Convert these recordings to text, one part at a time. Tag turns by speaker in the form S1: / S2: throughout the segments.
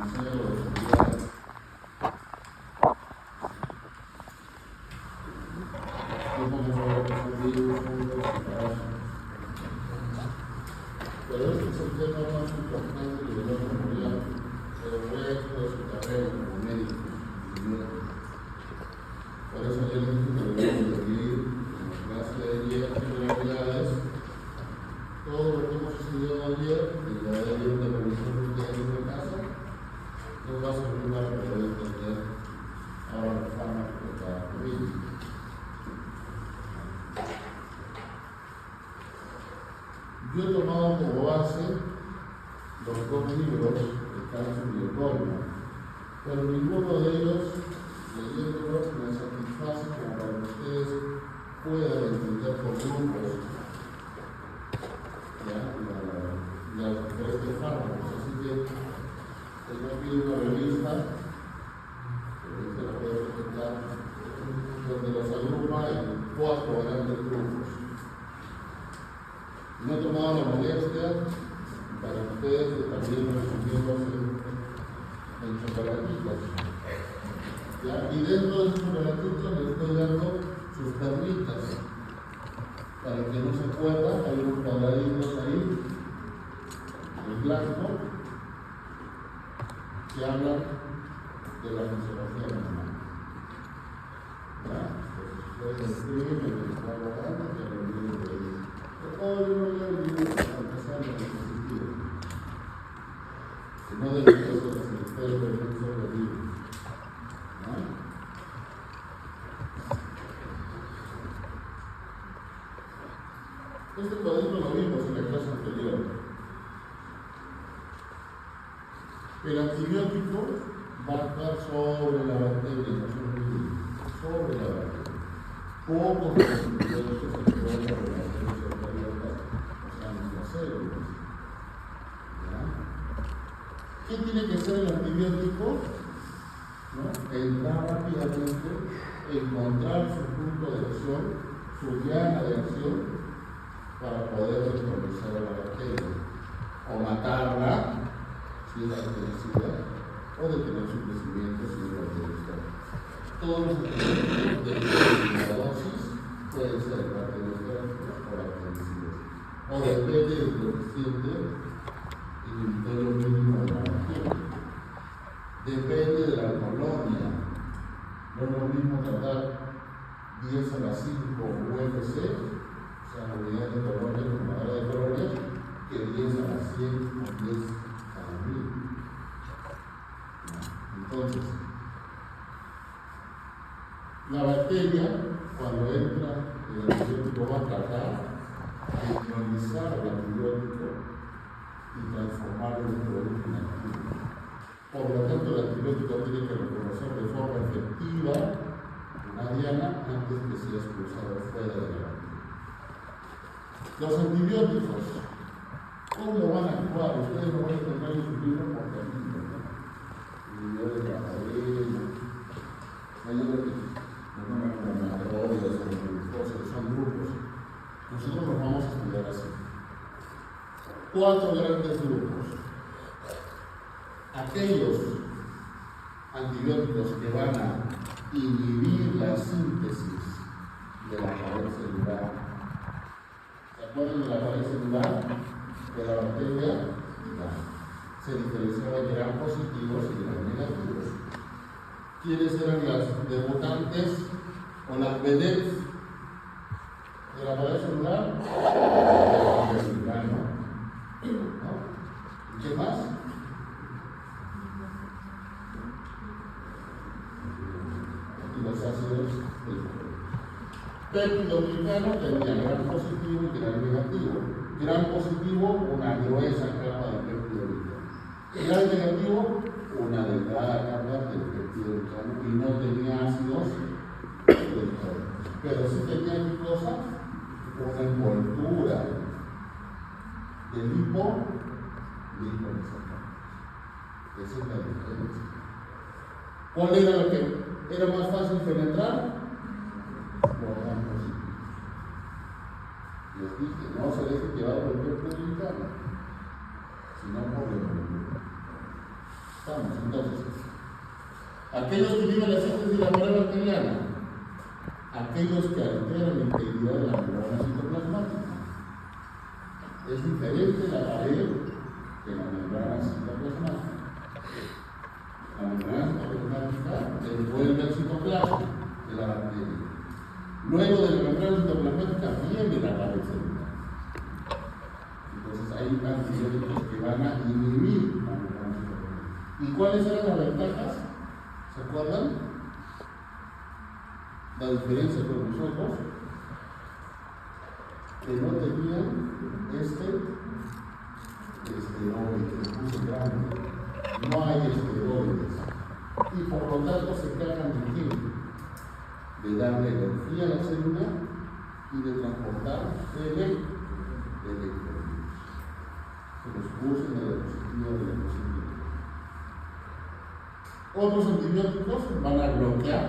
S1: reconocer o estudiar. Pero este es el tema más importante que le vamos a poner el resto de su carrera como médico. Por eso yo les dije que le vamos a pedir en la clase de ayer generalidades todo lo que hemos estudiado ayer y la de ayer de revisión de este caso nos va a servir para poder entender ahora la forma que está COVID. Yo he tomado como base los dos libros de cáncer y Goldman, pero ninguno de ellos, leyéndolos, me satisface como para que ustedes puedan entender por grupos las diferentes fármacos. Así que yo pido una revista que se la puedo presentar, donde los agrupa en 4 grandes grupos. No he tomado la molestia para ustedes también resumirlos en chocolatitos. Y dentro de esos chocolatitos les estoy dando sus perlitas. Para que no se acuerdan, hay unos cuadraditos ahí, en blanco, que hablan de la fisiología normal. Entonces ustedes escriben en el cuadro grande que lo olviden de ellos. Hoy no leo el libro para empezar en el dispositivo. Si no de las cosas que ustedes ven sobre el libro. Este cuadrito lo vimos en la clase anterior. El antibiótico va a actuar sobre la bacteria, no sobre la bacteria. Pocos de los antibióticos se pueden sobre la bacteria, o sea, nuestras células. ¿Qué tiene que ser el antibiótico? Entrar rápidamente, encontrar su punto de acción, su diana de acción, para poder neutralizar a la bacteria, o matarla, si es bactericida, o detener su crecimiento, si es bactericida. Todos los antibióticos de la dosis pueden ser bactericidas o bactericidas, o depende del coeficiente inhibitorio mínimo de la bacteria. Depende de la colonia. No es lo mismo tratar 10 a la 5 UFC, o sea, unidades de colonia, formadora de colonia, que 10 a la 100 o 10 a la 1000. Entonces, la bacteria, cuando entra, el antibiótico va a tratar de neutralizar el antibiótico y transformarlo en un producto inactivo. Por lo tanto, el antibiótico tiene que reconocer de forma efectiva una diana antes que sea expulsado fuera de la bacteria. Los antibióticos, ¿cómo van a actuar? Ustedes lo van a encontrar en su libro por capítulo, ¿no? El video de la cadena, hay otros que como macrobios o glucosas, son grupos. Nosotros los vamos a estudiar así. 4 grandes grupos. Aquellos antibióticos que van a inhibir la síntesis de la pared celular. ¿Se acuerdan de la pared celular? De la bacteria se diferenciaba en gram positivos y gram negativos. ¿Quiénes eran las debutantes o las vedettes de la pared celular? ¿Y qué más? Los ácidos péptidoglicano tenía gran positivo y gran negativo. Gran positivo, una gruesa capa de péptidoglicano. Gran negativo, una delgada capa de péptidoglicano y no tenía ácidos glicólicos. Pero sí tenía glucosa, una envoltura de lipolisacáridos. Esa es la diferencia. ¿Cuál era la que era más fácil penetrar? Los gran positivos. Les dije, no se dejen llevar por el péptidoglicano, sino por la envoltura. Estamos, entonces, aquellos que viven la síntesis de la pared bacteriana, aquellos que alteran la integridad de la membrana citoplasmática. Es diferente la pared que la membrana citoplasmática. La membrana citoplasmática envuelve el citoplasma de la bacteria. Luego de la membrana citoplasmática viene la pared celular. Entonces hay antibióticos que van a inhibir la membrana citoplasmática. ¿Y cuáles eran las ventajas? ¿Se acuerdan? La diferencia con nosotros, que no tenían esteroides, grande. No hay esteroides. Y por lo tanto se cargan de qué? De darle energía a la célula y de transportar electrones. Se los puso en el dispositivo de la posición. Otros antibióticos van a bloquear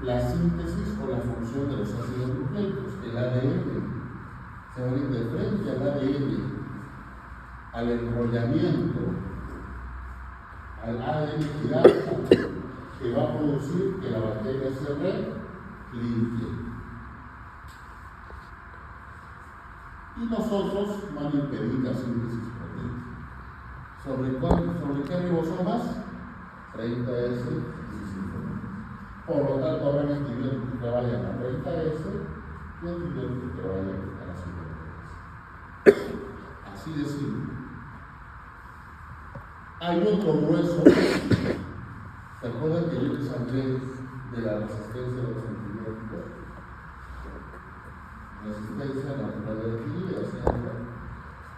S1: la síntesis o la función de los ácidos nucleicos, el ADN. Se van a ir de frente al ADN, al enrollamiento, al ADN quirasa, que va a producir que la bacteria se limpie. Y nosotros van a impedir la síntesis proteica. ¿Sobre qué ribosomas? 30S y 5. Por lo tanto, habrá antibióticos que vayan a 30S y antibióticos que vayan a la 5. Así de simple. Hay otro hueso. ¿Se acuerdan que yo les hablé de la resistencia de los antibióticos? Resistencia natural de adquirida.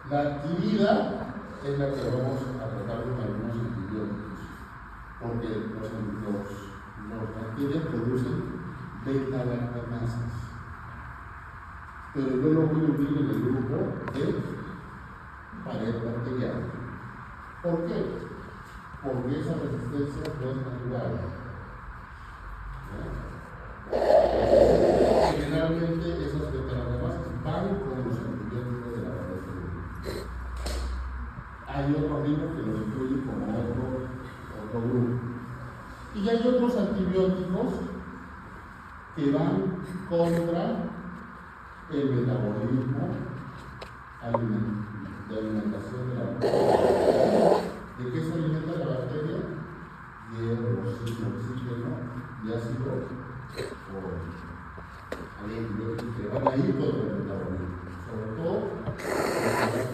S1: La adquirida es la que vamos a tratar con algunos antibióticos, porque las bacterias producen beta-lactamasas. Pero yo lo voy a unir en el grupo de pared bacteriana. ¿Por qué? Porque esa resistencia no es natural. Generalmente esas beta-lactamasas van con los antibióticos de la pared celular. Hay otros libros que los incluyen como otro grupo. Y hay otros antibióticos que van contra el metabolismo de alimentación de la bacteria. ¿De qué se alimenta la bacteria? Hierro, oxígeno y ácido fólico. Hay antibióticos que van a ir contra el metabolismo, sobre todo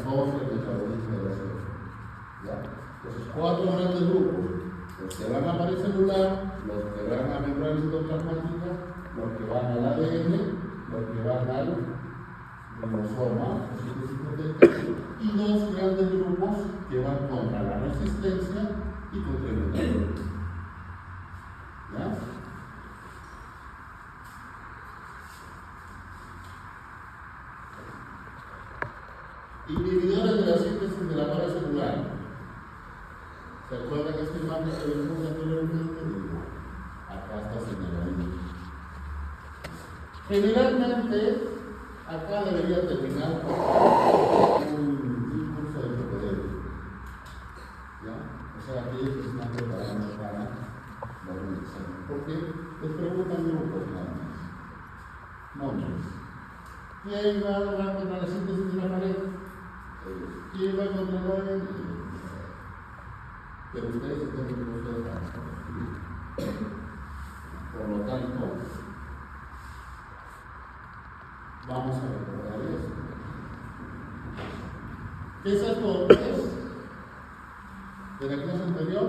S1: contra el metabolismo del ácido fólico. Entonces, 4 grandes grupos: los que van a pared celular, los que van a membrana citoplasmática, los que van al ADN, los que van al ribosoma, y 2 grandes grupos que van contra la resistencia y contra el metabolismo. ¿Ya? Inhibidores de la síntesis de la pared celular. ¿Se acuerdan que esta imagen que vimos anteriormente? Acá está señaladito. Generalmente, acá debería terminar un curso de propedéutico. ¿Ya? O sea, aquellos que están preparando para la organización. Porque les preguntan grupos nada más. Nombres. ¿Quién va contra la síntesis de la pared? ¿Quién va contra el ADN? Pero ustedes están en el curso de trabajo. Por lo tanto, vamos a recordar eso. ¿Qué es esto? De la clase anterior,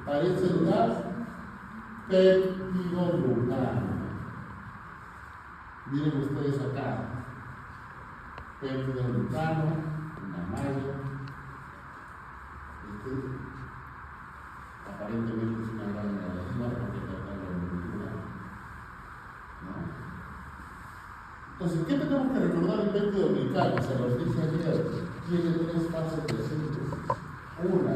S1: pared celular, peptidoglucano. Miren ustedes acá, peptidoglucano, una malla. Aparentemente es una gran negativa porque trata de la molecular. ¿No? Entonces, ¿qué tenemos que recordar del peptidoglucano? Se los dije ayer, tiene 3 fases de síntesis. Una,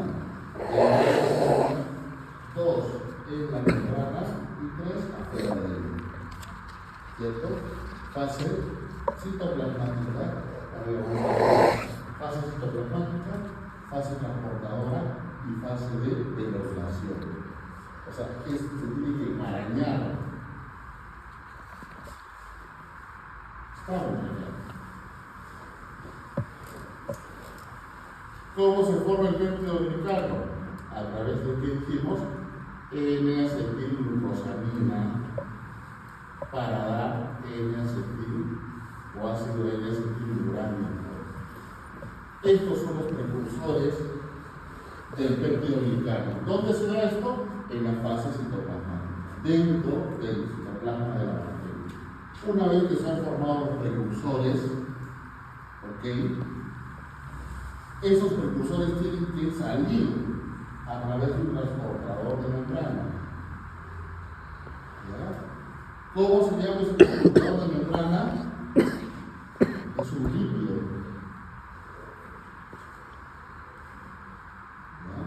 S1: 2 en la membrana y 3 afuera de ella. ¿Cierto? Fase citoplasmática, fase citoplasmática, fase transportadora y fase de elongación. O sea, esto se tiene que enmarañar. Estamos enmarañados. ¿Cómo se forma el péptido glicano? A través de que dijimos N-acetilglucosamina para dar N-acetil o ácido N-acetiluráneo. Estos son los precursores del péptido glicano. ¿Dónde se da esto? En la fase citoplasmática, dentro del citoplasma de la bacteria. Una vez que se han formado los precursores, ¿ok? Esos precursores tienen que salir a través de un transportador de membrana. ¿Ya? ¿Cómo se llama ese transportador de membrana? Es un lípido. ¿Ya?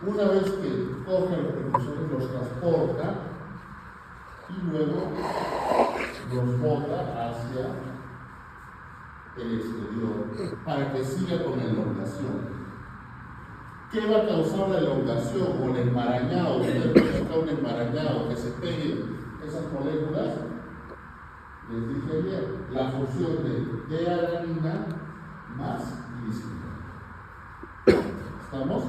S1: Una vez que coge los precursores, los transporta y luego los bota hacia el exterior para que siga con la elongación. ¿Qué va a causar la elongación o el enmarañado? Un enmarañado que se peguen esas moléculas. Les dije ayer, la fusión de D-alanina más glicina. ¿Estamos?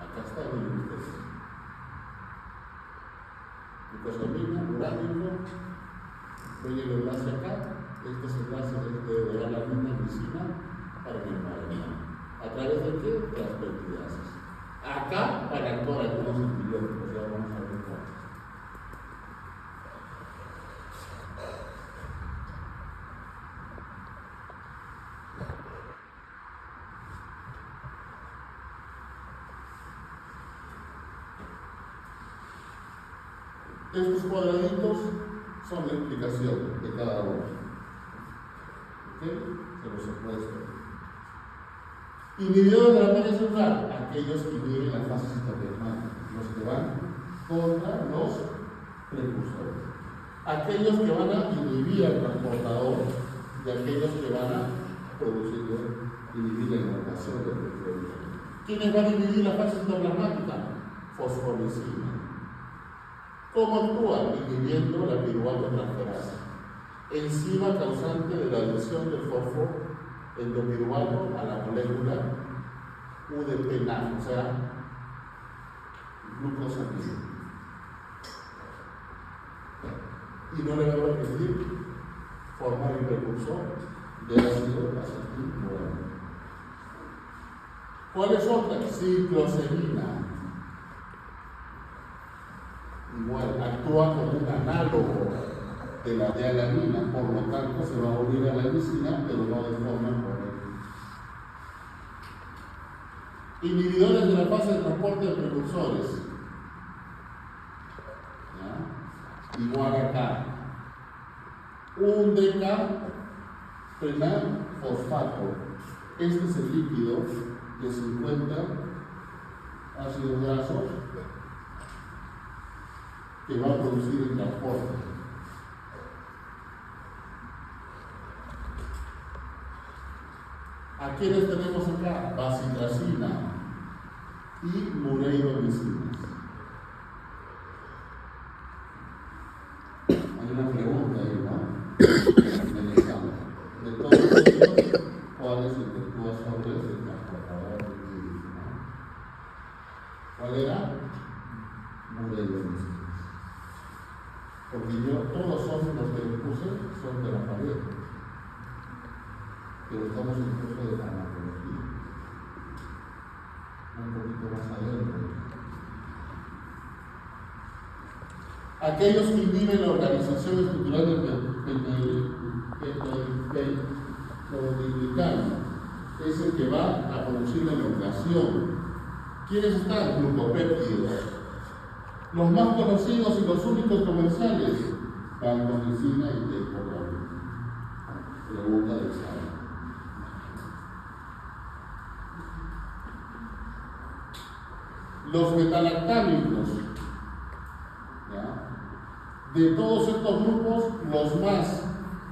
S1: Acá está el glucosa. Glucosamina, uránico, voy el enlace acá, estos enlaces de alanina, glicina para el enmarañado. ¿A través de qué? De las peptidases. Acá para actuar algunos antibióticos, ya vamos a ver cuáles. Estos cuadraditos son la explicación de cada uno. ¿Ok? Se los he puesto. Inhibidores de la media celular, aquellos que inhiben la fase citoplasmática, los que van contra los precursores. Aquellos que van a inhibir al transportador y aquellos que van a inhibir la elongación del péptido. ¿Quiénes van a inhibir la fase citoplasmática? Fosforesina. ¿Cómo actúa? Inhibiendo la piruvato transferasa, enzima causante de la adhesión del fósforo endopiruvato a la molécula UDP-NAF, o sea, glucosamina. Y no le voy a repetir formar el precursor de ácido acetiluráneo. ¿Cuál es otra? Ciclosamina. Igual, actúa como un análogo de la D-alanina, por lo tanto se va a unir a la glicina, pero no de forma correcta. Inhibidores de la fase de transporte de precursores. ¿Ya? Igual acá. Un deca-fosfato. Este es el líquido de 50 ácidos grasos que va a producir el transporte. ¿A quiénes tenemos acá? Bacitracina y mureiromicinas. Hay una pregunta ahí, ¿no? En el examen. De todos ellos, ¿cuál es el que actúa sobre el transportador líquido? ¿Cuál era? Mureiromicinas. Porque todos son los que les puse, son de la pared. Pero estamos en el curso de farmacología, un poquito más adentro. Aquellos que inhiben la organización estructural del peptidoglicano es el que va a producir la elongación. ¿Quiénes están? Glucopéptidos. Los más conocidos y los únicos comerciales, vancomicina y teicoplamin. Pregunta del examen. Los metalactámicos, ¿ya? De todos estos grupos, los más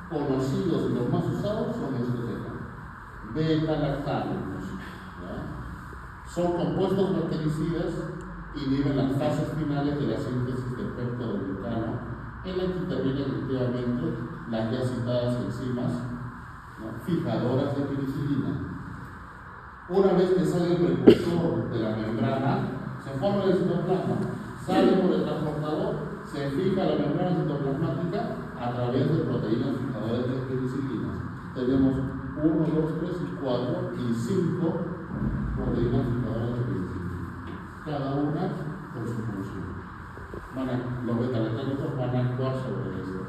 S1: conocidos y los más usados son estos de acá. Beta-lactámicos. Son compuestos bactericidas y inhiben las fases finales de la síntesis del péptido del glucano, en la que intervienen activamente las ya citadas enzimas, ¿no?, fijadoras de penicilina. Una vez que sale el precursor de la membrana, se forma el citoplasma, sale por el transportador, se fija la membrana citoplasmática a través de proteínas fijadoras de penicilina. Tenemos 1, 2, 3 y 4 y 5 proteínas fijadoras de penicilina, cada una con su función. Los beta-lactámicos van a actuar sobre esto.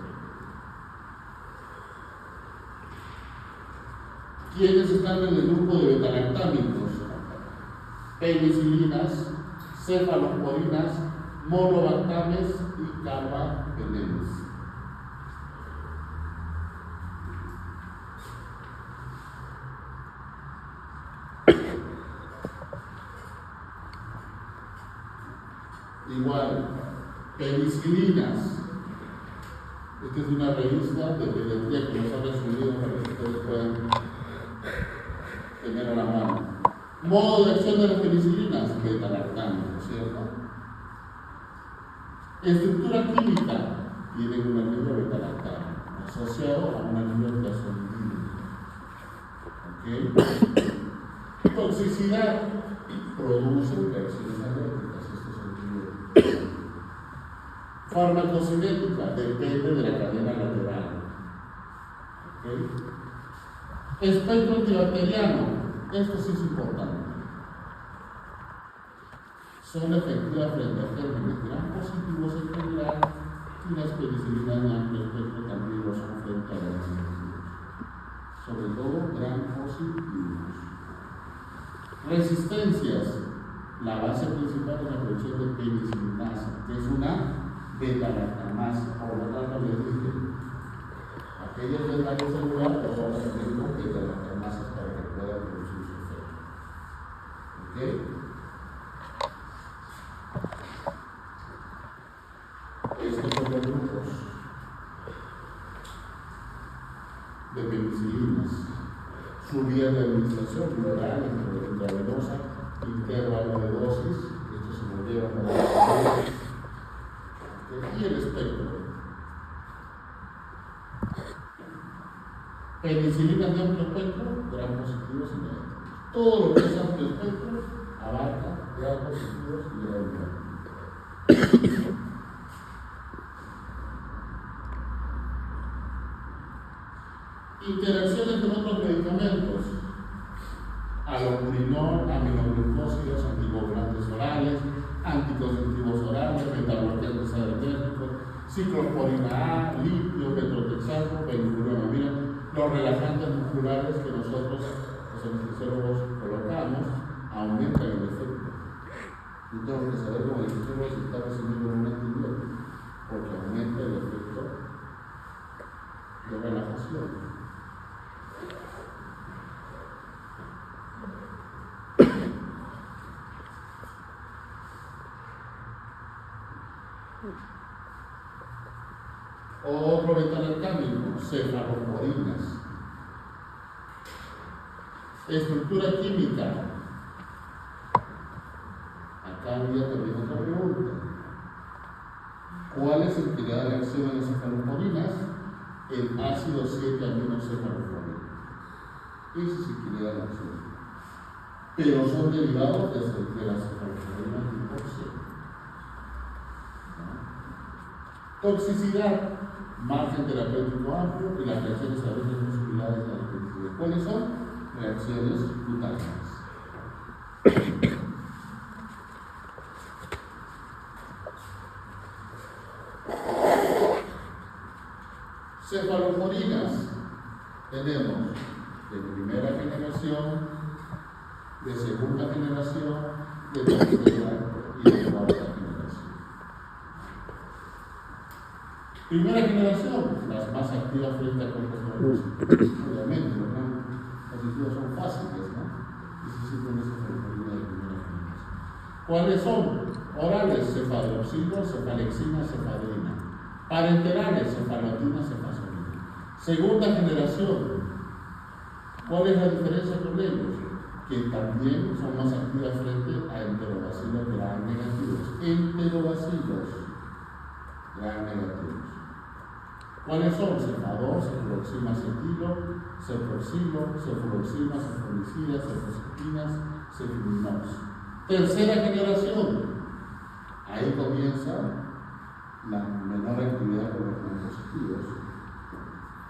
S1: ¿Quiénes están en el grupo de beta-lactámicos? Penicilinas, cefalosporinas, monobactames y carbapenemes. Igual, penicilinas. Esta es una revista de pediatría que nos ha resumido para que ustedes puedan tener a la mano. Modo de acción de las penicilinas, beta-lactámicos, ¿cierto? Estructura química, tienen un anillo beta-lactámico asociado a un anillo plasmidínico. ¿Ok? Toxicidad, producen reacciones alérgicas. Farmacocinética, depende de la cadena lateral. ¿Okay? Espectro antibacteriano, esto sí es importante. Son efectivas frente a gérmenes gram positivos en general y las penicilinas de amplio espectro también lo son frente a los negativos, sobre todo gram positivos. Resistencias. La base principal es la producción de penicilinasa, que es una beta-lactamasa. Por lo tanto, les dije, aquellos del área celular, pues vamos a tener beta-lactamasas para que puedan producir su efecto. ¿Ok? Estos son los grupos de penicilinas. Su vía de administración, oral, intravenosa, intervalo de dosis, esto se nos lleva a la y el espectro. Penicilinas de amplio espectro, gram positivos y negativos. Todo lo que es amplio espectro abarca gram positivos y gram negativos. Interacciones con otros medicamentos. Alopurinol, aminoglucósidos, anticoagulantes orales, anticonceptivos orales, metabloqueantes adrenérgicos, ciclosporina A, litio, metrotexato, benfurona. Mira, los relajantes musculares que nosotros, los anestesiólogos, colocamos, aumentan el efecto. Yo tengo que saber cómo el anestesiólogo se está recibiendo un antibiótico, porque aumenta el efecto de relajación. Otro beta-lactámico, cefalosporinas. Estructura química. Acá había también otra pregunta. ¿Cuál es el que le da la acción a las cefalosporinas? El ácido 7-aminocefalosporina. Ese es el que le da la acción. Pero son derivados de las cefalosporinas tipo C. Toxicidad, margen terapéutico amplio y las reacciones adversas no similares a la toxicidad. ¿Cuáles son? Reacciones cutáneas. Cefalosporinas tenemos de primera generación, de segunda generación, de tercera y de cuarta generación. Primera generación, las más activas frente a cuerpos nuevos. Obviamente, los gram positivos son fáciles, ¿no? Necesitan esa cefalosporina de primera generación. ¿Cuáles son? Orales, cefadroxilo, cefalexina, cefadrina. Parenterales, cefalotina, cefazolina. Segunda generación. ¿Cuál es la diferencia con ellos? Que también son más activas frente a enterobacilos gram negativos. Enterobacilos gram negativos. ¿Cuáles son? Cefador, cefaloxima acetilo, ceproxilo, cefuroxima, cefonicida, cefosectinas, cefiminos. Tercera generación. Ahí comienza la menor actividad con los compositivos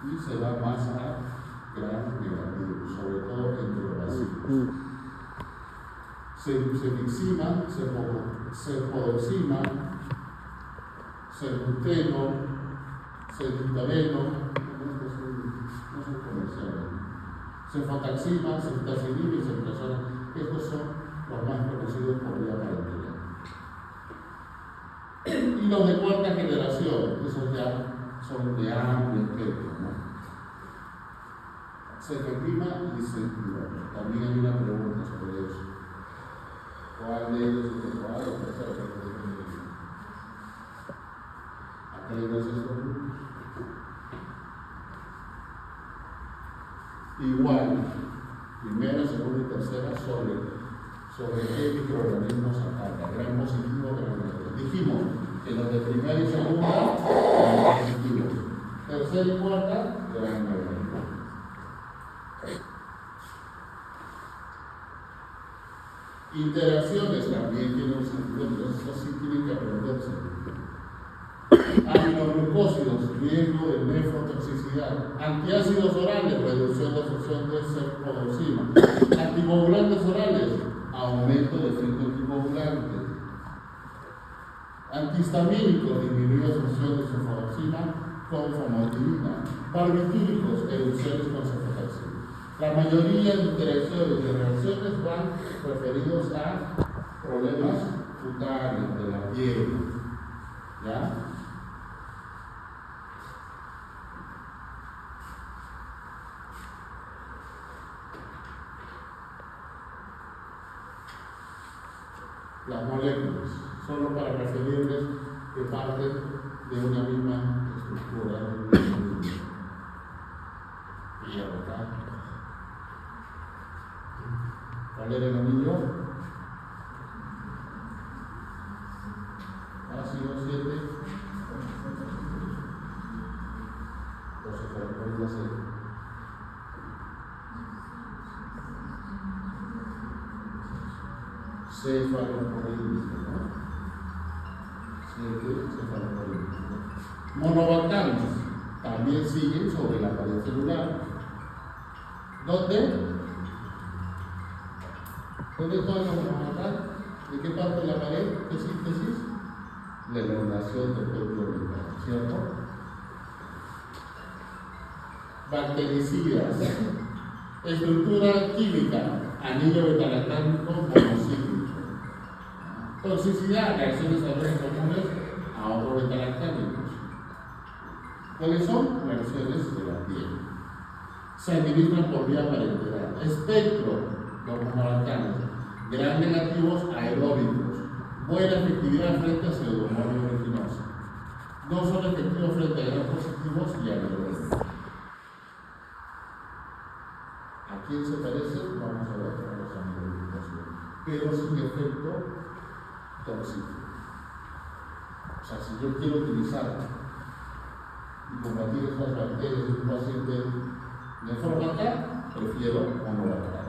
S1: y se va más a gram negativos, sobre todo enterobacilos. Cefixima, cefodoxima, cerbuteno, ceftaleno, no son comerciales, cefotaxima, ceftacinina y ceftasona. Estos son los más conocidos por vía parenteral. Y los de cuarta generación, esos ya son de amplio espectro, ¿no? Cefepima y cefepima. También hay una pregunta sobre eso. ¿Cuál de ellos es el cual o tercera? Acá hay dos estos grupos. Igual, primera, segunda y tercera sobre qué microorganismos ataca, gran positivo, gran negativo. Dijimos que los de primera y segunda eran positivos, tercera y cuarta gran negativo. Interacciones también tienen un sentido, entonces eso sí tienen que aprenderse. Aminoglucósidos, riesgo de nefrotoxicidad. Antiácidos orales, reducción de absorción de cefodoxima. Anticoagulantes orales, aumento de efecto anticoagulante. Antihistamínicos, disminuye absorción de cefodoxima con famotidina. Barbitúricos, erupciones con cefotaxima. La mayoría de interacciones y reacciones van referidos a problemas cutáneos de la piel. ¿Ya? Las moléculas, solo para referirles que parten de una misma estructura, de un mismo hierro, ¿verdad? ¿Cuál era el anillo? Ácido 7. O se calcula C. Cefalosporínico, ¿no? Cefalosporínico. Monobactanos también siguen sobre la pared celular. ¿Dónde? ¿Dónde están los monobactanos? ¿De qué parte de la pared? ¿Qué síntesis? La elaboración del péptido vital, ¿cierto? Bactericidas. Estructura química, anillo betalactámico monocíclico. Toxicidad, reacciones adversas comunes a otros betalactámicos. ¿Cuáles son? Reacciones de la piel. Se administran por vía parenteral. Espectro, los monolactanos, gran negativos aeróbicos. Buena efectividad frente a pseudomonas originosa. No son efectivos frente a gran positivos y anaeróbicos. ¿A quién se parece? Vamos a ver a los anaeróbicos, pero sin efecto tóxico. O sea, si yo quiero utilizar y combatir estas bacterias en un paciente de forma acá, prefiero monolactanos.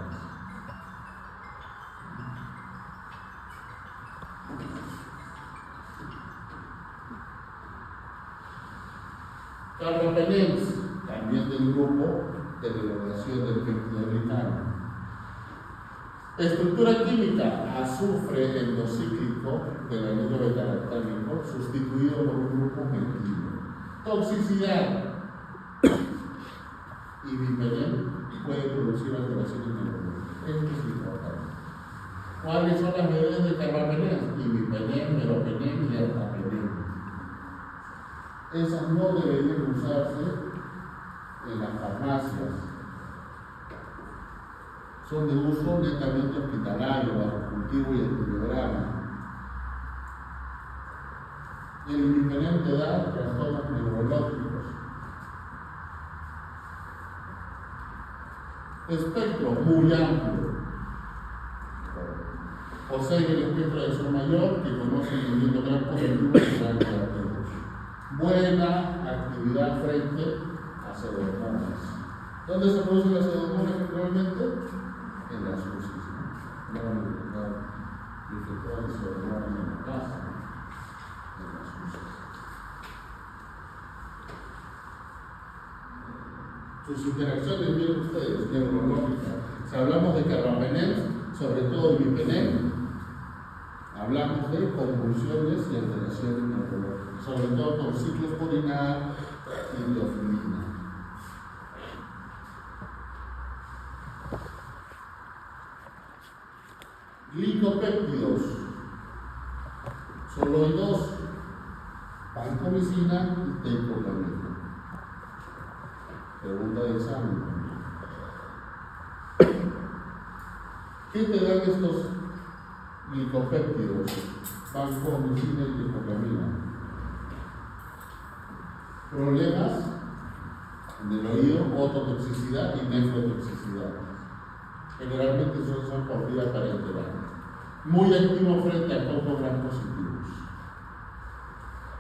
S1: Carbapenems, también del grupo de elaboración del péptido glicano. Estructura química, azufre endocíclico del anillo betalactámico sustituido por un grupo metilo. Toxicidad, ibipenem puede producir alteraciones neurológicas. Esto es importante. ¿Cuáles son las medidas de carbapenem? Ibipenem, meropenem y ertapenem. Esas no deberían usarse en las farmacias. Son de uso netamente hospitalario, bajo cultivo y estudiograma. El imipenem te da trastornos neurológicos. espectro muy amplio. Posee el espectro de ser mayor que conoce el movimiento gran positivo y gran negativo. Buena actividad frente a pseudomonas. ¿Dónde se producen las pseudomonas generalmente? En las UCIs, ¿no? No van a encontrar infectadas de pseudomonas en la casa, en las UCIs. Sus interacciones, miren ustedes, neurológicas. Si hablamos de carbapenem, sobre todo imipenem, hablamos de convulsiones y alteraciones neurológicas, sobre todo con ciclosporina y diofilina. Glicopéptidos, solo hay dos: vancomicina y teicoplatina. Pregunta de examen. ¿Qué te dan estos glicopéptidos? Vancomicina y teicoplatina. Problemas en el oído, ototoxicidad y nefrotoxicidad. Generalmente son por vía parenteral. Muy activo frente a copos gran positivos.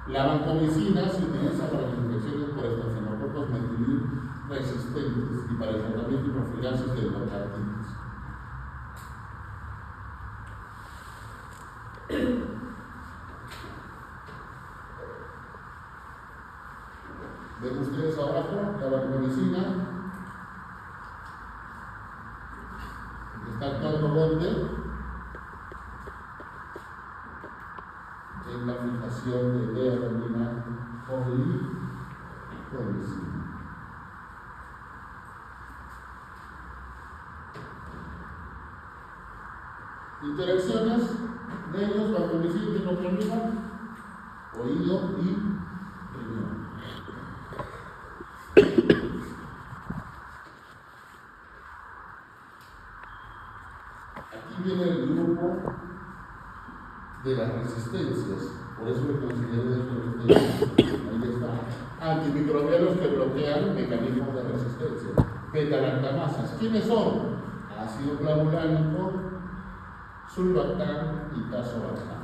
S1: La vancomicina se utiliza para las infecciones por estafilococos metilil resistentes y para el tratamiento y profilaxis de endocarditis. Ven ustedes abajo la vancomicina. Está actuando ¿dónde? En la fijación de D-adenina policina. Interacciones de ellos, vancomicina y teicoplatina, oído y riñón. Aquí viene el grupo de las resistencias, por eso me considero de resistencia. Ahí está. Antimicrobianos que bloquean mecanismos de resistencia. Beta-lactamasas. ¿Quiénes son? Ácido clavulánico, sulbactam y tazobactam.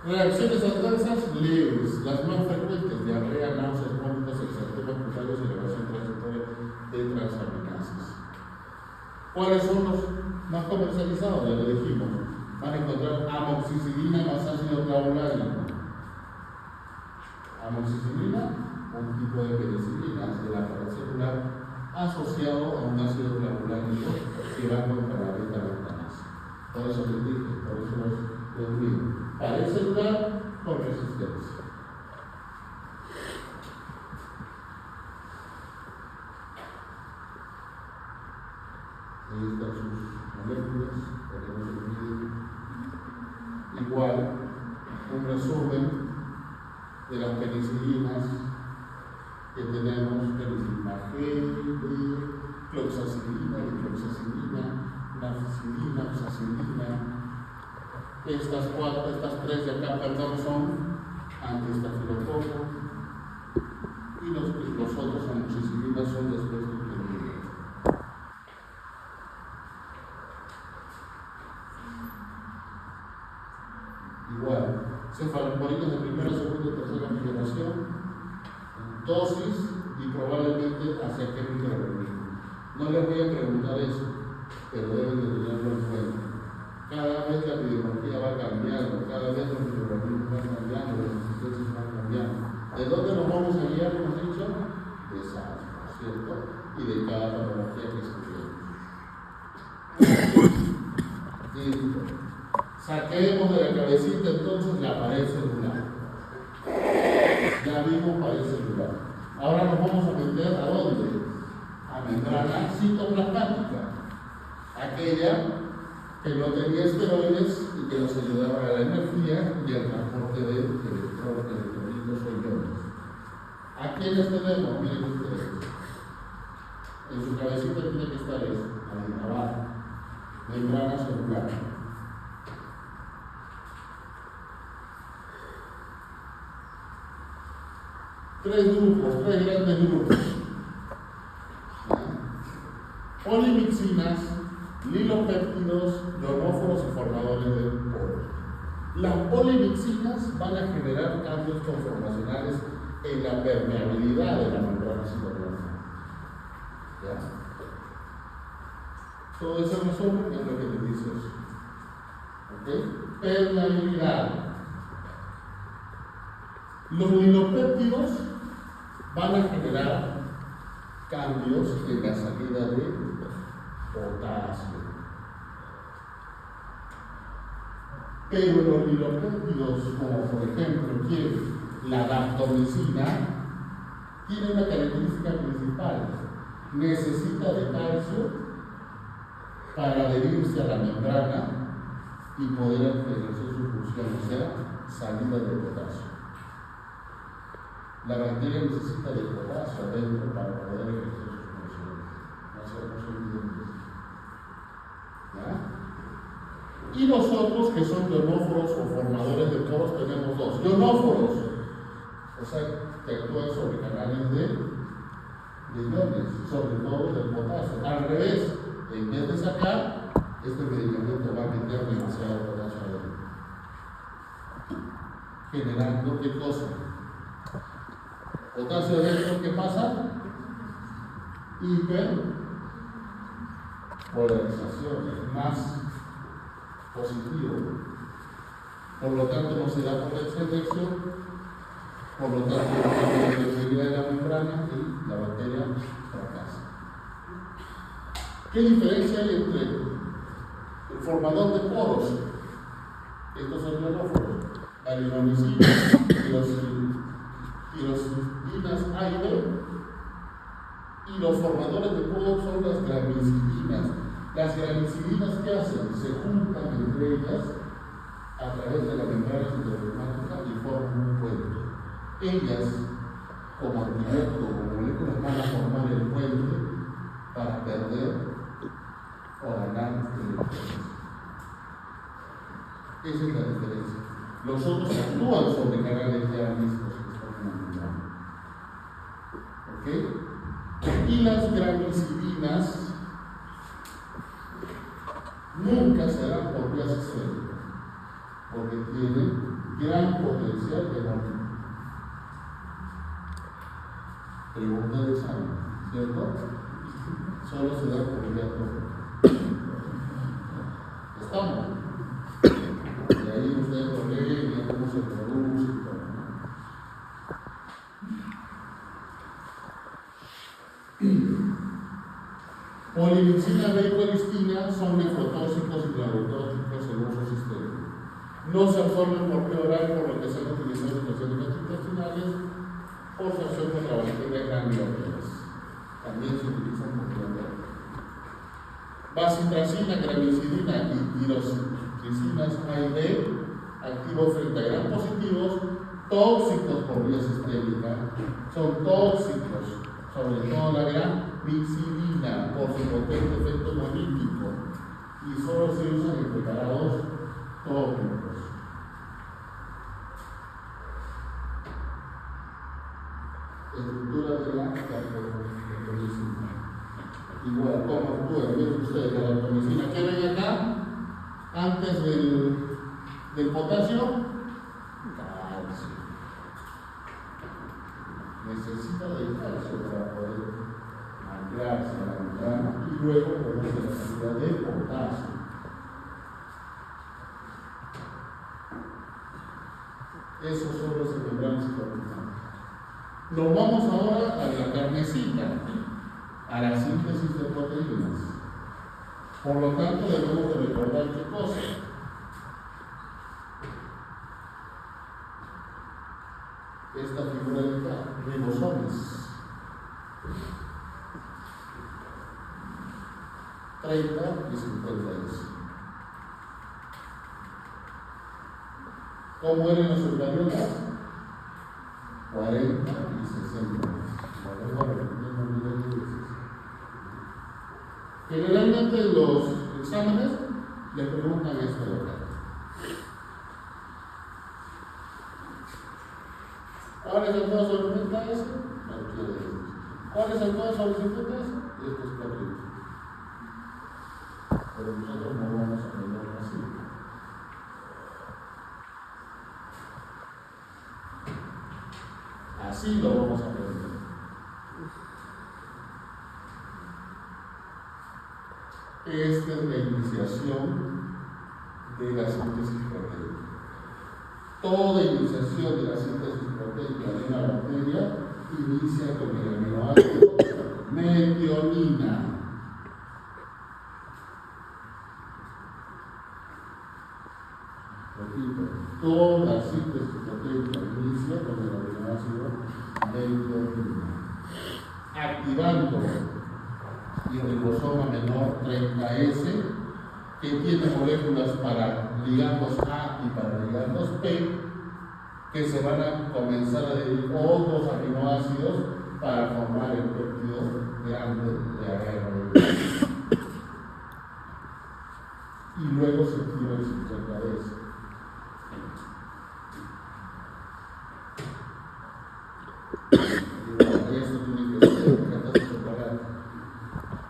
S1: Reacciones adversas leves, las más frecuentes: diarrea, náuseas, vómitos, exantemas cutáneos y elevación transitoria de transaminasas. ¿Cuáles son los más comercializados? Ya lo dijimos. Van a encontrar amoxicilina más ácido clavulánico. Amoxicilina, un tipo de penicilina de la pared celular asociado a un ácido clavulánico que va contra la beta-lactamasa. Por eso les dije, por eso los digo. Pared celular con resistencia. Ahí están sus moléculas, tenemos el vídeo. Igual, un resumen de las penicilinas que tenemos: penicilina G, cloxacilina, dicloxacilina, nafcilina, oxacilina. Estas tres de acá, perdón, son antiestafilococo y los otros amoxicilinas son después del penicilina. Igual, cefalosporinas de primera, segunda y tercera generación, dosis y probablemente hacia qué microorganismo. No les voy a preguntar eso, pero deben de tenerlo en cuenta. Cada vez la epidemiología va cambiando, cada vez los microorganismos van cambiando, las resistencias van cambiando. ¿De dónde nos vamos a guiar, hemos dicho? De SARS, ¿cierto? Y de cada patología que estudiemos. Listo. Saquemos de la cabecita entonces la pared celular. Ya vimos pared celular. Ahora nos vamos a meter ¿a dónde? A membrana citoplasmática. Aquella que no tenía esteroides y que nos ayudaba a la energía y al transporte de electrolitos o iones. ¿A quiénes tenemos? Miren ustedes. En su cabecita tiene que estar eso, ahí abajo. Membrana celular. tres grandes grupos. Polimicinas, lilopéptidos, ionóforos y formadores de poros. Las polimicinas van a generar cambios conformacionales en la permeabilidad de la membrana citoplasmática. ¿Ya? Todo ese resumen es lo que te dice eso. ¿Ok? Permeabilidad. Los lilopéptidos van a generar cambios en la salida de potasio. Pero los lilopéptidos, como por ejemplo la daptomicina, tiene una característica principal: necesita de calcio para adherirse a la membrana y poder ejercer su función, o sea, salida de potasio. La bacteria necesita de potasio adentro para poder ejercer sus funciones. No se olviden de eso. ¿Ya? Y nosotros, que son ionóforos o formadores de poros, tenemos dos. Ionóforos, o sea, que actúan sobre canales de iones, sobre todo del potasio. Al revés, en vez de sacar, este medicamento va a meter demasiado potasio adentro, generando ¿qué cosa? Potasio adentro, ¿qué pasa? Hiperpolarización, es más positivo. Por lo tanto, no se da por extensión, por lo tanto, no se da por permeabilidad de la membrana y la bacteria fracasa. ¿Qué diferencia hay entre el formador de poros? Estos son ionóforos, la linomicina y los A y B, y los formadores de poros son las gramicidinas. Las gramicidinas, ¿qué hacen? Se juntan entre ellas a través de la membrana citoplasmática y forman un puente. Ellas, como antídoto, como moléculas, van a formar el puente para perder o ganar electrones. Esa es la diferencia. Los otros actúan sobre canales ya listos que están en la membrana. ¿Ok? Y las gramicidinas nunca serán por vía sistémica, porque tienen gran potencial de muerte. Pregunta de examen, ¿cierto? Solo se da por vía tópica. ¿Estamos? Y ahí ustedes lo leen y cómo se produce y todo, ¿no? Polimicina B y colistina son nefrotóxicos y cladrotóxicos en uso sistémico. No se absorben por vía oral, por lo que se han utilizado en los alimentos intestinales por su acción contra bacterias gram-neófilas. También se utilizan por vía oral. Bacitracina, gramicidina y tiroxicinas A y B, activos frente a gram positivos, tóxicos por vía sistémica, son tóxicos, sobre todo la gramicilina, por su potente efecto hemolítico, y solo se usan en preparados tópicos. Estructura de la carbonicina. Igual, ¿cómo actúan? Miren ustedes, la daptomicina. ¿Qué ven acá? Antes del potasio, calcio. Necesita de calcio para poder anclarse a la membrana y luego produce la salida de potasio. Esos son los membranas citoplasmáticas. Nos vamos ahora a la carnecita, a la síntesis de proteínas. Por lo tanto, debemos de recordar qué cosa. Esta figura de acá, ribosomas. 30 y 52. ¿Cómo eran los eucariotas? 40 y 60. Generalmente en los exámenes les preguntan esto de acá. Ahora es el 2 sobre 30S? Requiere de estos. ¿Cuál es el 2 sobre 50S? Estos cuadritos. Pero nosotros no vamos a aprenderlo así. Así lo vamos a aprender. Esta es la iniciación de la síntesis proteica. Toda iniciación de la síntesis proteica de una bacteria inicia con el aminoácido metionina. Repito, toda síntesis proteica inicia con el aminoácido metionina, activando el ribosoma menor 30S, que tiene moléculas para ligandos A y para ligandos P, que se van a comenzar a adherir otros aminoácidos para formar el péptido grande de ARN. Y luego se activa el 50S. Esto tiene que ser separado.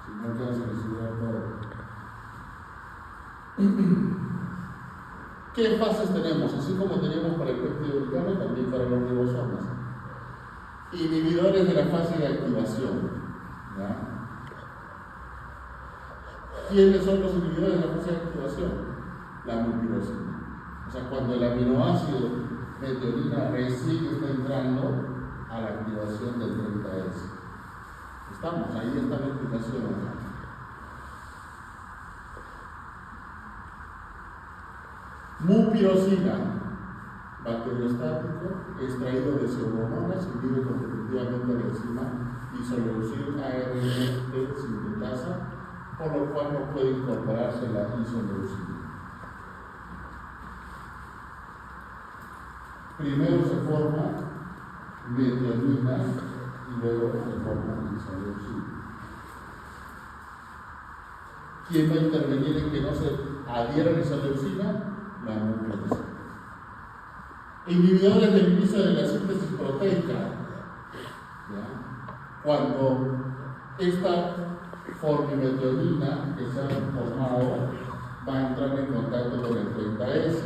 S1: Si no, ya se recibirá todo. ¿Qué fases tenemos? Así como tenemos para el péptido glicano, también para los ribosomas. Inhibidores de la fase de activación. ¿Ya? ¿Quiénes son los inhibidores de la fase de activación? La mupirosina. O sea, cuando el aminoácido metionina recién está entrando a la activación del 30S. Estamos, ahí está la explicación. Mupirosina, bacteriostático, extraído de pseudomonas y vive competitivamente la enzima isoleucil ARN sintetasa, por lo cual no puede incorporarse la isoleucina. Primero se forma metionina y luego se forma isoleucina. ¿Quién va a intervenir en que no se adhiera a la isoleucina? La mupirosina. Inhibidores del inicio de la síntesis proteica. ¿Ya? Cuando esta formimetionina que se ha formado va a entrar en contacto con el 30S.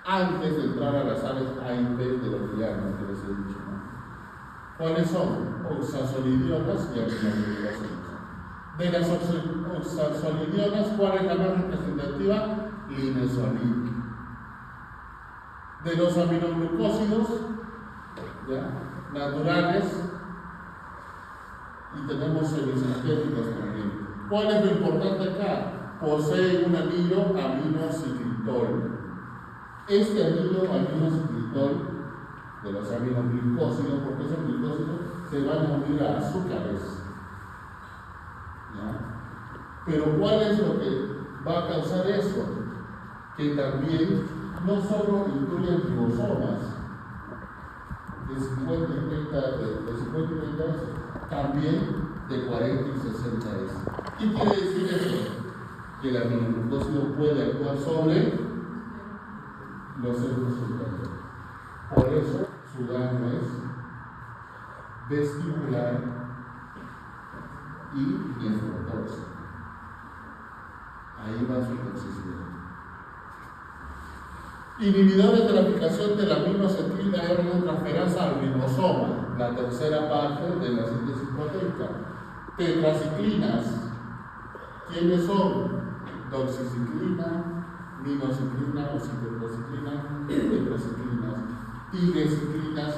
S1: Antes de entrar a las sales A y B de los liganos que les he dicho, ¿no? ¿Cuáles son? Oxazolidionas y aminoglicosanas. De las oxazolidionas, ¿cuál es la más representativa? Linezolid. De los aminoglucósidos, ¿ya?, naturales, y tenemos semisintéticos también. ¿Cuál es lo importante acá? Posee un anillo aminociclitol. Este anillo aminociclitol de los aminoglucósidos, porque esos glucósidos se van a unir a azúcares. ¿Ya? Pero ¿cuál es lo que va a causar eso? Que también no solo incluyen ribosomas de 50 y 30 S, también de 40 y 60 S. ¿Qué quiere decir eso? Que el aminoglucósido puede actuar sobre los centros superiores. Por eso su daño es vestibular y nefrotóxico. Ahí va su toxicidad. Inhibidores de la aplicación de la aminoacetil ARN transferasa al ribosoma, la tercera parte de la síntesis proteica. Tetraciclinas. ¿Quiénes son? Doxiciclina, minociclina, oxitetraciclina, tetraciclinas. Tigreciclinas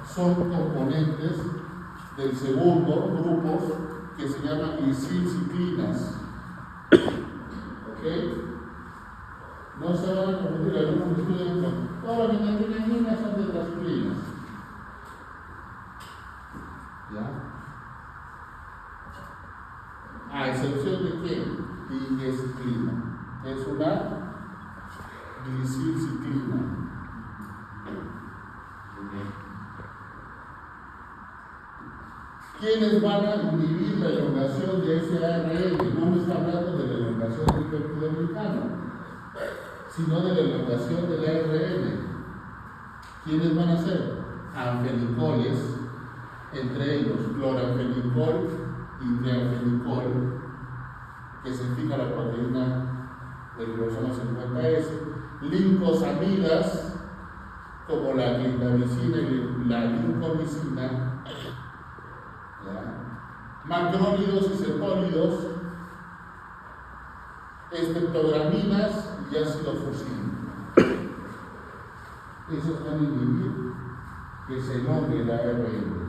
S1: son componentes del segundo grupo que se llama glicilciclinas. ¿Ok? No se van a confundir algunos estudios con todas las tetraciclinas son tetraciclinas. ¿Ya? A excepción de que tigreciclina es una glicilciclina. ¿Quiénes van a inhibir la elongación de ese ARN? No me está hablando de la elongación del péptido glicano, sino de la elongación del ARN. ¿Quiénes van a ser? Anfenicoles, entre ellos cloranfenicol y trianfenicol, que significa la proteína del cromosoma 50S, lincosamidas, como la clindamicina y la lincomicina, macrólidos y cetólidos, espectrograminas y ácido fucílico. Esos van a inhibir que se elongue el ARN.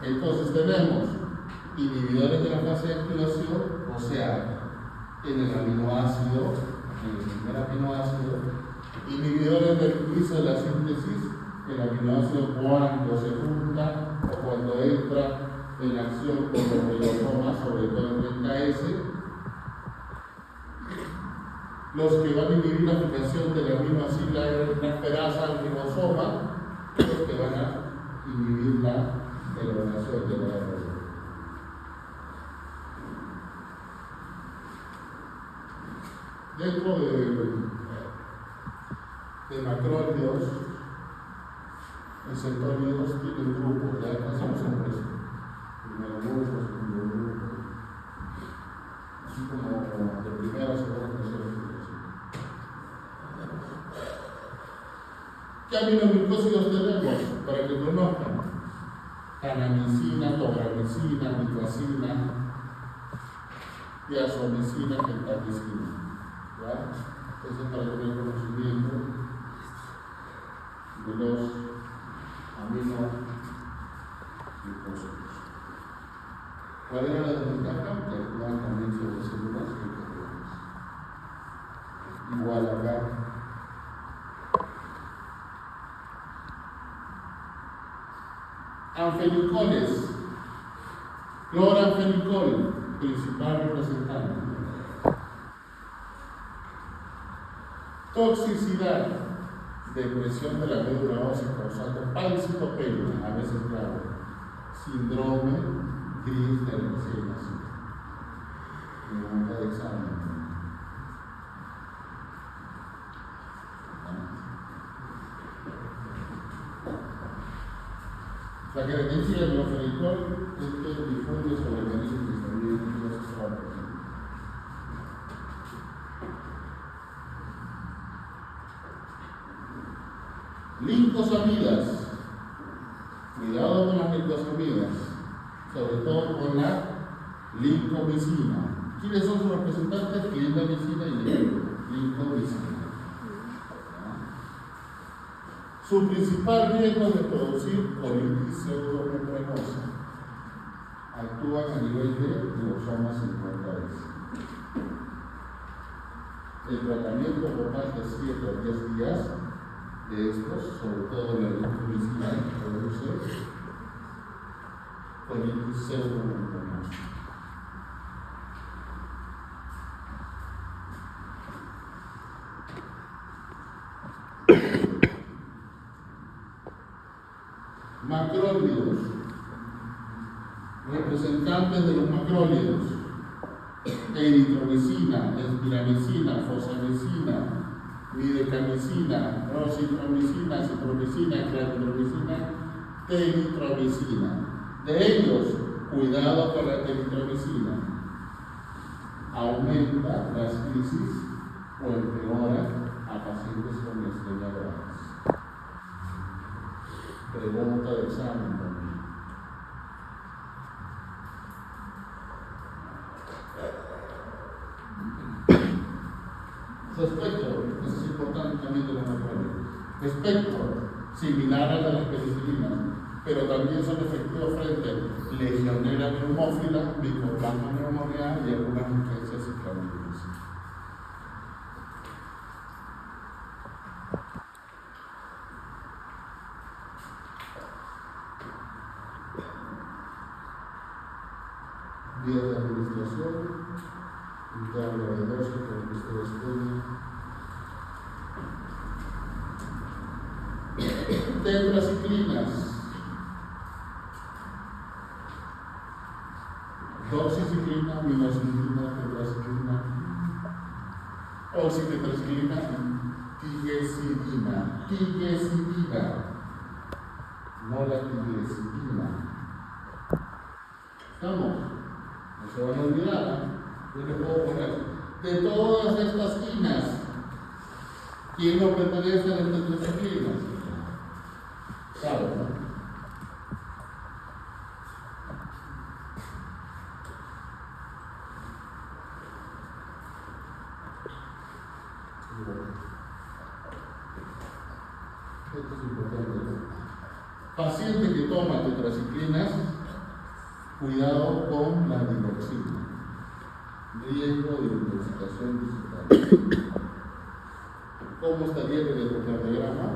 S1: Entonces tenemos inhibidores de la fase de activación, o sea, en el aminoácido, en el primer aminoácido, inhibidores del inicio de la síntesis, el aminoácido cuando se junta o cuando entra en acción con los ribosomas, sobre todo el 30S, los que van a inhibir la aplicación de la aminoácido transferasa al ribosoma, los que van a inhibir la elongación de la ARN. Dentro de macrólidos, cetólidos tienen grupos, ya hacemos un precio. Primero grupo, segundo grupo, así como de primera, segunda, tercera, ¿qué aminoglucósidos tenemos? Para que conozcan: canamicina, tobramicina, mitacina, diazomicina, gentamicina. Eso es para tener conocimiento de los aminoglucósidos. ¿Cuál era la desventaja? Que actúan también sobre células eucariotas. Igual acá. Anfenicoles, cloranfenicol, principal representante. Toxicidad, depresión de la médula ósea causando pancitopenia, a veces grave, síndrome gris de recién nacido. En la de examen. La característica del cloranfenicol es que difunde sobre organismos que están bien en los estratos. Lincosamidas. Cuidado con las lincosamidas, sobre todo con la lincomicina. ¿Quiénes son sus representantes? Clindamicina y lincomicina. Su principal riesgo es de producir colitis pseudomembranosa. Actúan a nivel de ribosomas 50S. El tratamiento local de 7 a 10 días de estos, sobre todo la lincomicina, produce colitis pseudomembranosa. Macrólidos, representantes de los macrólidos: eritromicina, espiramicina, fosfamicina, midecamicina, rositromicina, citromicina, claritromicina, telitromicina. De ellos, cuidado con la telitromicina. Aumenta las crisis o empeora a pacientes con miastenia graves. Pregunta de examen también. Su espectro, eso es importante también de los macrólidos. Espectro, similar al de las penicilinas, pero también son efectivos frente a Legionella pneumófila, Mycoplasma pneumoniae y algunas infeccias ciclamidas. Vías de administración, interna de dosis con el que ustedes pueden. Tetraciclinas, doxiciclina, minoxiclina, tetraciclina, traciclina y tigesidina, no la tigesidina. ¿Estamos? No se van a olvidar. Yo le puedo poner de todas estas quinas, ¿quién no pertenece a estas traciclinas? ¿Sabe, no? Esto es importante, ¿no? Paciente que toma tetraciclinas, cuidado con la digoxina. Riesgo de intoxicación visceral. ¿Cómo estaría el electrocardiograma?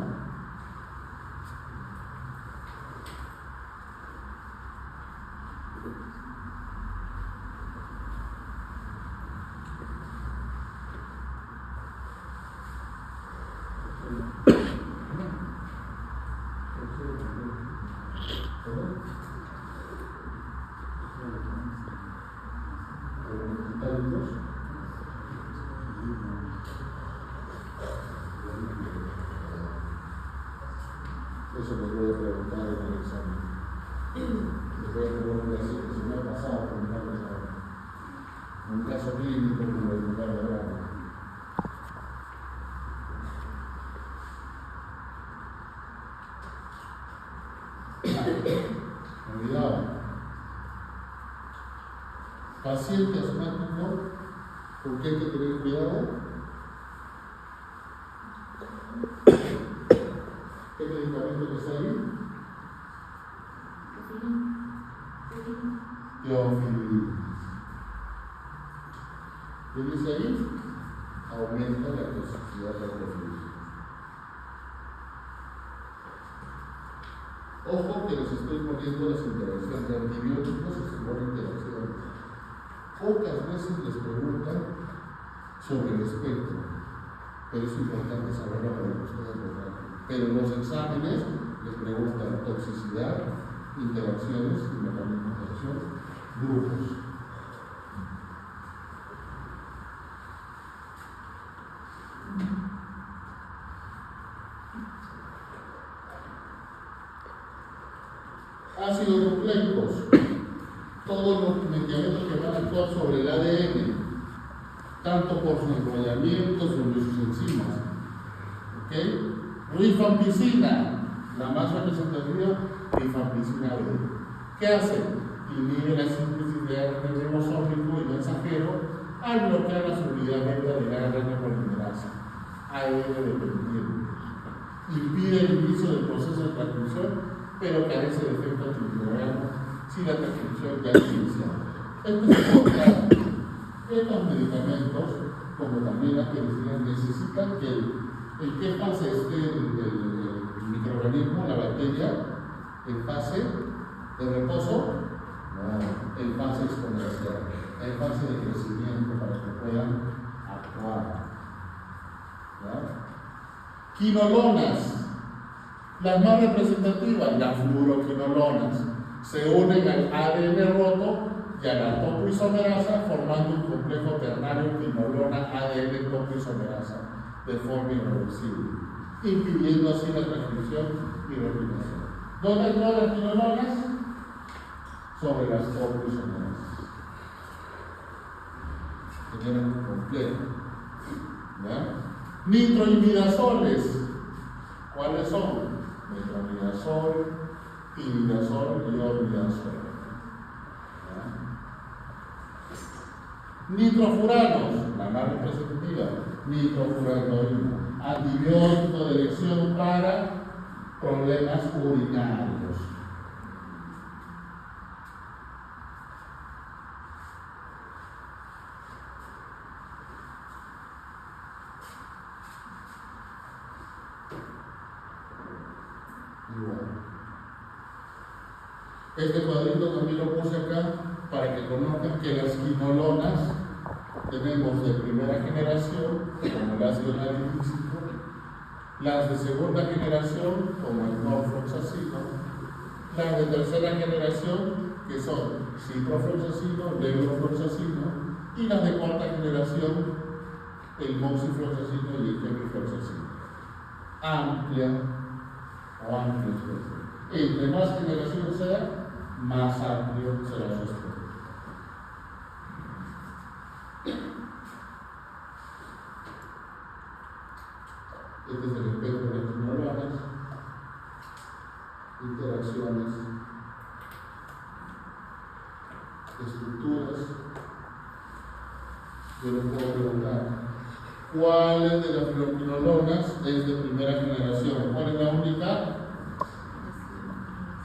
S1: Eso les voy a preguntar en el examen. Les voy a preguntar así, que se me ha pasado preguntarles ahora. Un caso clínico como el lugar de grado. Cuidado. Paciente asmático, ¿por qué hay que tener cuidado? ¿Qué medicamento que está ahí? Teofilina. ¿Qué dice ahí? Aumenta la toxicidad de la teofilina. Ojo que les estoy poniendo las interacciones de antibióticos y se ponen interacciones. Pocas veces les preguntan sobre el espectro, pero es importante saberlo para que ustedes lo hagan. Pero en los exámenes les preguntan toxicidad, interacciones y mecanismos de acción, grupos. Ácidos nucleicos, todos los medicamentos que van a actuar sobre el ADN, tanto por sus enrollamientos sobre sus enzimas. ¿Ok? Rifampicina, la más representativa, rifampicina B. ¿Qué hace? Inhibe la síntesis de ARN ribosómico y mensajero al bloquear la solubilidad media del ARN polimerasa, AR dependiente. Impide el inicio del proceso de transcripción, pero carece de efecto antiviral si la transcripción ya es iniciada. Esto es importante. Estos medicamentos, como también las penicilinas, necesitan que el qué fase esté el microorganismo, la bacteria, en fase de reposo, no, en fase exponencial, en fase de crecimiento para que puedan actuar. ¿Ya? Quinolonas, las más representativas, las fluoroquinolonas, se unen al ADN roto y a la topoisomerasa formando un complejo ternario quinolona ADN topoisomerasa de forma irreversible, impidiendo así la transcripción y replicación. ¿Dónde actúan las quinolonas? Sobre las topoisomerasas. Generan un complejo. ¿Ya? Nitroimidazoles, ¿cuáles son? Metronidazol, imidazol y ornidazol. Nitrofuranos, la más representativa, nitrofuranoína, antibiótico de elección para problemas urinarios. Este cuadrito también lo puse acá para que conozcan que las quinolonas tenemos de primera generación, como el ácido narilícico, las de segunda generación, como el norfloxacino, las de tercera generación, que son ciprofloxacino, levofloxacino, y las de cuarta generación, el moxifloxacino y el gemifloxacino. Amplia o amplio. Entre más generación sea, más amplio será su espectro. Este es el espectro de las neuronas, interacciones, estructuras. Yo les puedo preguntar, ¿cuáles de las fluoroquinolonas es de primera generación? ¿Cuál es la única?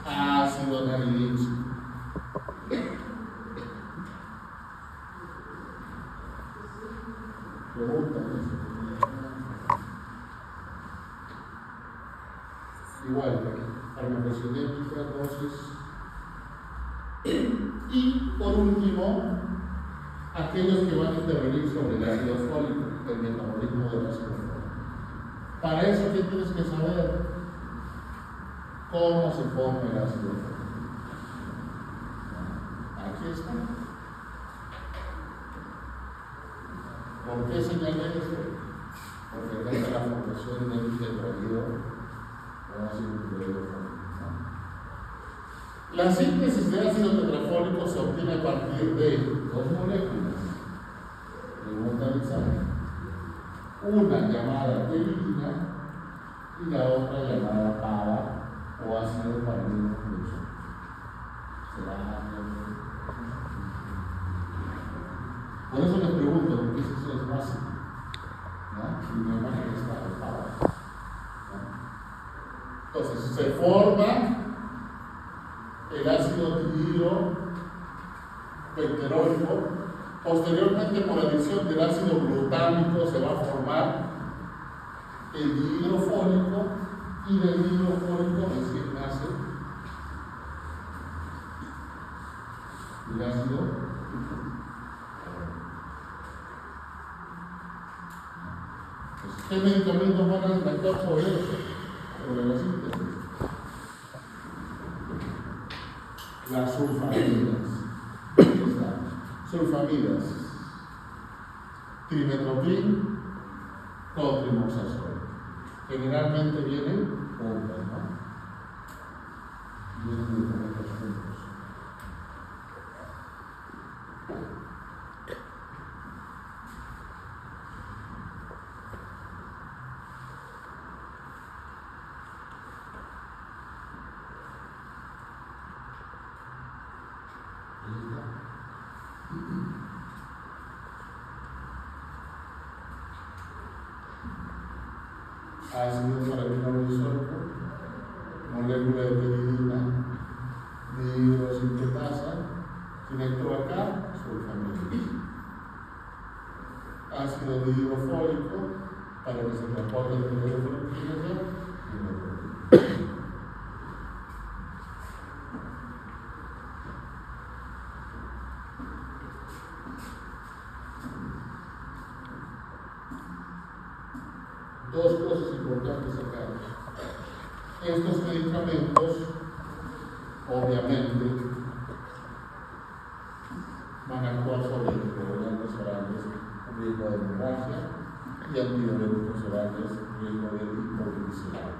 S1: Ácido nalidínico. Pregunta. Igual, farmacocinética, dosis. Y por último, aquellos que van a intervenir sobre el ácido fólico, el metabolismo del ácido fólico. Para eso, ¿qué tienes que saber? ¿Cómo se forma el ácido fólico? Aquí está. ¿Por qué señalé esto? Porque acá está la formación del tetrahido o ácido fólico. La síntesis de ácido tetrafólico se obtiene a partir de dos moléculas inmortalizadas, una llamada pteridina y la otra llamada PABA o ácido paraminoxidil. Por eso les pregunto, porque eso es básico, ¿no? Y me imagino que está el PABA, ¿no? Entonces, se forma el ácido dihidro penteroico. Posteriormente, por adición del ácido glutámico, se va a formar el dihidro fólico, y del dihidro fólico recién nace el ácido. ¿Qué medicamentos van a actuar sobre eso? Sobre la síntesis. Las sulfamidas. Sulfamidas. Trimetoprim, cotrimoxazol. Generalmente vienen juntas, ¿no? Vienen medicamentos juntos. Ácido paraquinolidisólico, molécula de pteridina, dihidrosintetasa, conectó acá, sulfamidas. Ácido dihidrofólico, para que se transporte el dihidrofólico, dos cosas importantes acá. Estos medicamentos, obviamente, van a actuar sobre anticoagulantes orales, riesgo de hemorragia, y antidiuréticos orales, riesgo de hipoglicidemia.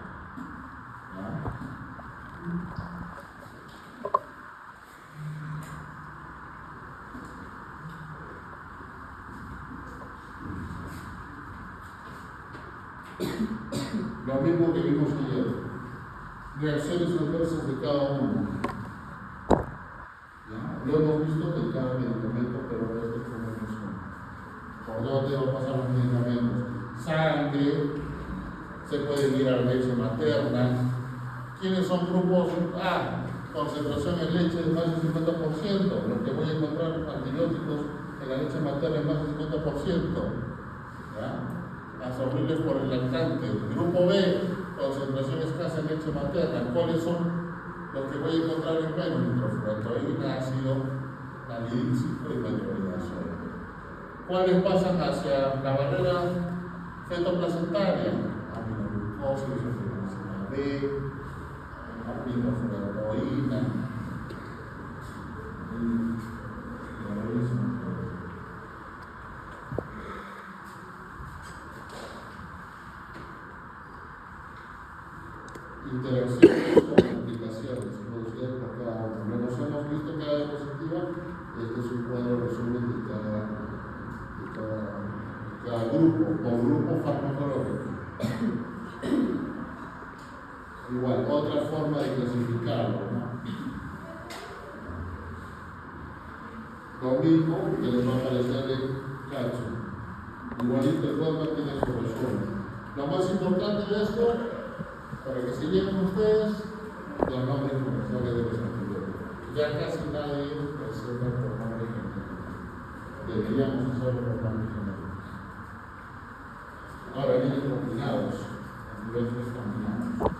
S1: Lo mismo que vimos ayer, reacciones adversas de cada uno. Lo hemos visto de cada medicamento, pero esto es como funciona. ¿Por dónde va a pasar los medicamentos? Sangre, se puede ir a leche materna. ¿Quiénes son grupos A? Concentración en leche de más del 50%. Lo que voy a encontrar antibióticos en la leche materna es más del 50%. Absorbibles por el lactante. Grupo B, concentración escasa en leche materna. ¿Cuáles son los que voy a encontrar en menos? Nitrofurantoína, ácido nalidínico y metronidazol. ¿Cuáles pasan hacia la barrera fetoplacentaria? Aminoglucosa, isofenazina B, nitrofurantoína, y. 1 interacciones o multiplicaciones producidas por cada uno. Nos hemos visto cada diapositiva. Este es un cuadro resumen de cada grupo o grupo farmacológico. Igual, otra forma de clasificarlo, ¿no? Lo mismo que les va a aparecer en Katsu. Igualito el forma tiene su resumen. Lo más importante de esto, para que se lleven ustedes, los nombres comerciales de los antibióticos. Ya casi nadie presenta por nombre genérico. Deberíamos hacerlo por nombre genérico. Ahora vienen combinados, antibióticos combinados.